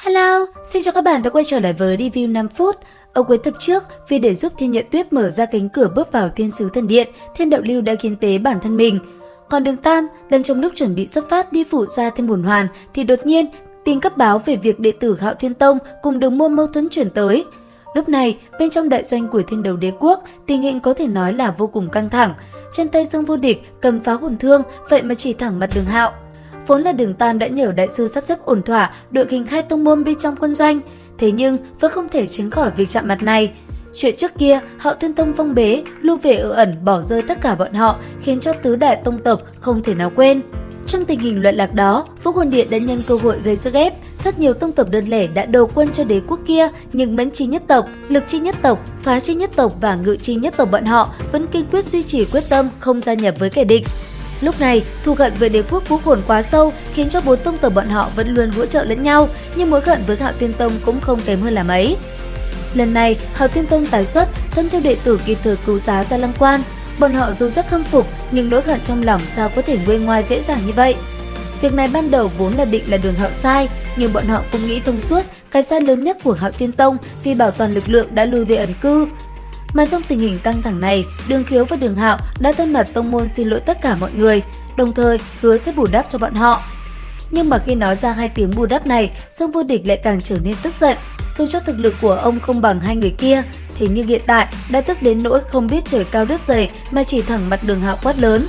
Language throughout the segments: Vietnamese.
Hello, xin chào các bạn đã quay trở lại với review 5 phút. Ở cuối tập trước, vì để giúp Thiên Nhận Tuyết mở ra cánh cửa bước vào Thiên Sứ Thần Điện, Thiên Đạo Lưu đã kiến tế bản thân mình. Còn Đường Tam, đang trong lúc chuẩn bị xuất phát đi phụ ra Thiên Bổn Hoàn, thì đột nhiên tin cấp báo về việc đệ tử Hạo Thiên Tông cùng Đường Môn mâu thuẫn chuyển tới. Lúc này, bên trong đại doanh của Thiên Đấu Đế Quốc, tình hình có thể nói là vô cùng căng thẳng. Trên tay Dương Vô Địch cầm phá hồn thương, vậy mà chỉ thẳng mặt Đường Hạo. Vốn là Đường Tam đã nhờ đại sư sắp xếp ổn thỏa đội hình khai tông môn bên trong quân doanh, thế nhưng vẫn không thể tránh khỏi việc chạm mặt này. Chuyện trước kia, Hạo Thiên Tông phong bế, lưu về ở ẩn bỏ rơi tất cả bọn họ, khiến cho tứ đại tông tộc không thể nào quên. Trong tình hình loạn lạc đó, Phúc Hồn Điện đã nhân cơ hội gây sức ép, rất nhiều tông tộc đơn lẻ đã đầu quân cho đế quốc kia, nhưng Mẫn Chi nhất tộc, Lực Chi nhất tộc, Phá Chi nhất tộc và Ngự Chi nhất tộc bọn họ vẫn kiên quyết duy trì quyết tâm không gia nhập với kẻ địch. Lúc này, thù hận với đế quốc Phúc Hồn quá sâu khiến cho bốn tông tộc bọn họ vẫn luôn hỗ trợ lẫn nhau, nhưng mối hận với Hạo Thiên Tông cũng không kém hơn là mấy. Lần này, Hạo Thiên Tông tái xuất, dẫn theo đệ tử kịp thời cứu giá Gia Lăng Quan. Bọn họ dù rất khâm phục, nhưng nỗi hận trong lòng sao có thể nguôi ngoai dễ dàng như vậy. Việc này ban đầu vốn là định là Đường Hạo sai, nhưng bọn họ cũng nghĩ thông suốt, cái sai lớn nhất của Hạo Thiên Tông vì bảo toàn lực lượng đã lui về ẩn cư. Mà trong tình hình căng thẳng này, Đường Khiếu và Đường Hạo đã thân mật tông môn xin lỗi tất cả mọi người, đồng thời hứa sẽ bù đắp cho bọn họ. Nhưng mà khi nói ra hai tiếng bù đắp này, Dương Vô Địch lại càng trở nên tức giận, dù cho thực lực của ông không bằng hai người kia, thế nhưng hiện tại đã tức đến nỗi không biết trời cao đất dày mà chỉ thẳng mặt Đường Hạo quát lớn.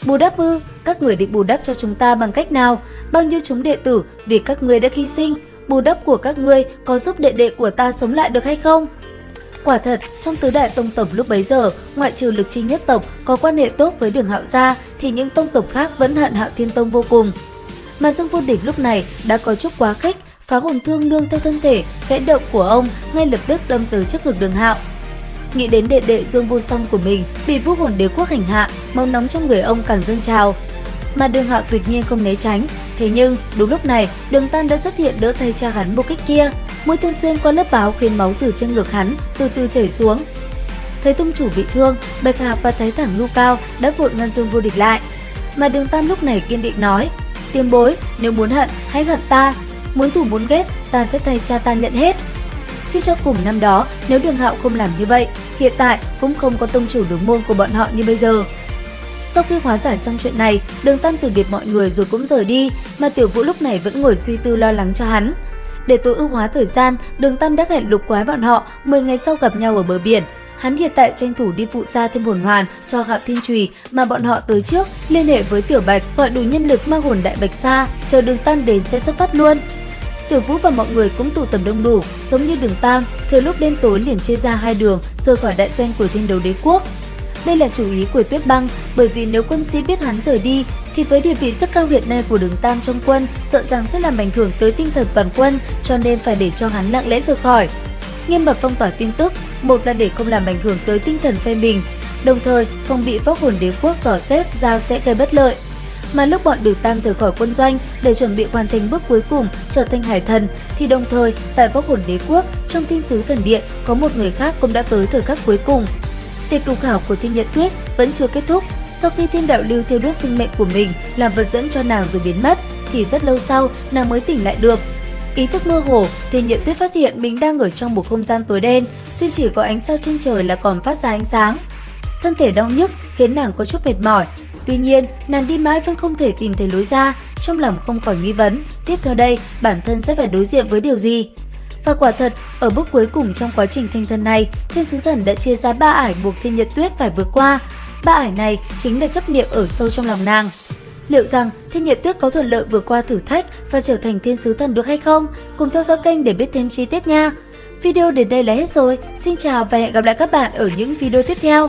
Bù đắp ư? Các người định bù đắp cho chúng ta bằng cách nào? Bao nhiêu chúng đệ tử vì các ngươi đã hy sinh, bù đắp của các ngươi có giúp đệ đệ của ta sống lại được hay không? Quả thật, trong tứ đại tông tộc lúc bấy giờ, ngoại trừ Lực Chi nhất tộc có quan hệ tốt với Đường Hạo gia, thì những tông tộc khác vẫn hận Hạo Thiên Tông vô cùng. Mà Dương Vô Địch lúc này đã có chút quá khích, phá hồn thương nương theo thân thể, khẽ động của ông ngay lập tức đâm tới trước ngực Đường Hạo. Nghĩ đến đệ đệ Dương Vô Song của mình bị Vũ Hồn Đế Quốc hành hạ, máu nóng trong người ông càng dâng trào. Mà Đường Hạo tuyệt nhiên không né tránh, thế nhưng đúng lúc này Đường Tam đã xuất hiện đỡ thay cha hắn một kích kia. Mũi thương xuyên qua lớp áo khiến máu từ trên ngực hắn từ từ chảy xuống. Thấy tông chủ bị thương, Bạch Hạc và Thái Thẳng Nhu Cao đã vội ngăn Dương Vô Địch lại. Mà Đường Tam lúc này kiên định nói: "Tiền bối, nếu muốn hận, hãy hận ta. Muốn thù muốn ghét, ta sẽ thay cha ta nhận hết." Suy cho cùng năm đó, nếu Đường Hạo không làm như vậy, hiện tại cũng không có tông chủ Đường môn của bọn họ như bây giờ. Sau khi hóa giải xong chuyện này, Đường Tam từ biệt mọi người rồi cũng rời đi, mà Tiểu Vũ lúc này vẫn ngồi suy tư lo lắng cho hắn. Để tối ưu hóa thời gian, Đường Tam đã hẹn Lục Quái bọn họ 10 ngày sau gặp nhau ở bờ biển. Hắn hiện tại tranh thủ đi phụ ra Thiên Bổn Hoàn cho Hạo Thiên Chùy, mà bọn họ tới trước liên hệ với Tiểu Bạch gọi đủ nhân lực ma hồn Đại Bạch Sa, chờ Đường Tam đến sẽ xuất phát luôn. Tiểu Vũ và mọi người cũng tụ tập đông đủ, giống như Đường Tam, thừa lúc đêm tối liền chia ra hai đường rời khỏi đại doanh của Thiên Đấu Đế Quốc. Đây là chủ ý của Tuyết Băng, bởi vì nếu quân sĩ biết hắn rời đi thì với địa vị rất cao hiện nay của Đường Tam trong quân, sợ rằng sẽ làm ảnh hưởng tới tinh thần toàn quân, cho nên phải để cho hắn lặng lẽ rời khỏi. Nghiêm mật phong tỏa tin tức, một là để không làm ảnh hưởng tới tinh thần phe mình, đồng thời phòng bị Võ Hồn Đế Quốc dò xét ra sẽ gây bất lợi. Mà lúc bọn Đường Tam rời khỏi quân doanh để chuẩn bị hoàn thành bước cuối cùng trở thành hải thần, thì đồng thời tại Võ Hồn Đế Quốc trong Thiên Sứ Thần Điện có một người khác cũng đã tới thời khắc cuối cùng. Tiệc cầu khảo của Thiên Nhận Tuyết vẫn chưa kết thúc. Sau khi Thiên Đạo Lưu thiêu đốt sinh mệnh của mình làm vật dẫn cho nàng rồi biến mất, thì rất lâu sau nàng mới tỉnh lại được. Ý thức mơ hồ, Thiên Nhận Tuyết phát hiện mình đang ở trong một không gian tối đen, duy chỉ có ánh sao trên trời là còn phát ra ánh sáng. Thân thể đau nhức khiến nàng có chút mệt mỏi. Tuy nhiên, nàng đi mãi vẫn không thể tìm thấy lối ra, trong lòng không khỏi nghi vấn, tiếp theo đây bản thân sẽ phải đối diện với điều gì. Và quả thật, ở bước cuối cùng trong quá trình thanh thân này, Thiên Sứ Thần đã chia ra 3 ải buộc Thiên Nhận Tuyết phải vượt qua. 3 ải này chính là chấp niệm ở sâu trong lòng nàng. Liệu rằng Thiên Nhận Tuyết có thuận lợi vượt qua thử thách và trở thành Thiên Sứ Thần được hay không? Cùng theo dõi kênh để biết thêm chi tiết nha! Video đến đây là hết rồi. Xin chào và hẹn gặp lại các bạn ở những video tiếp theo.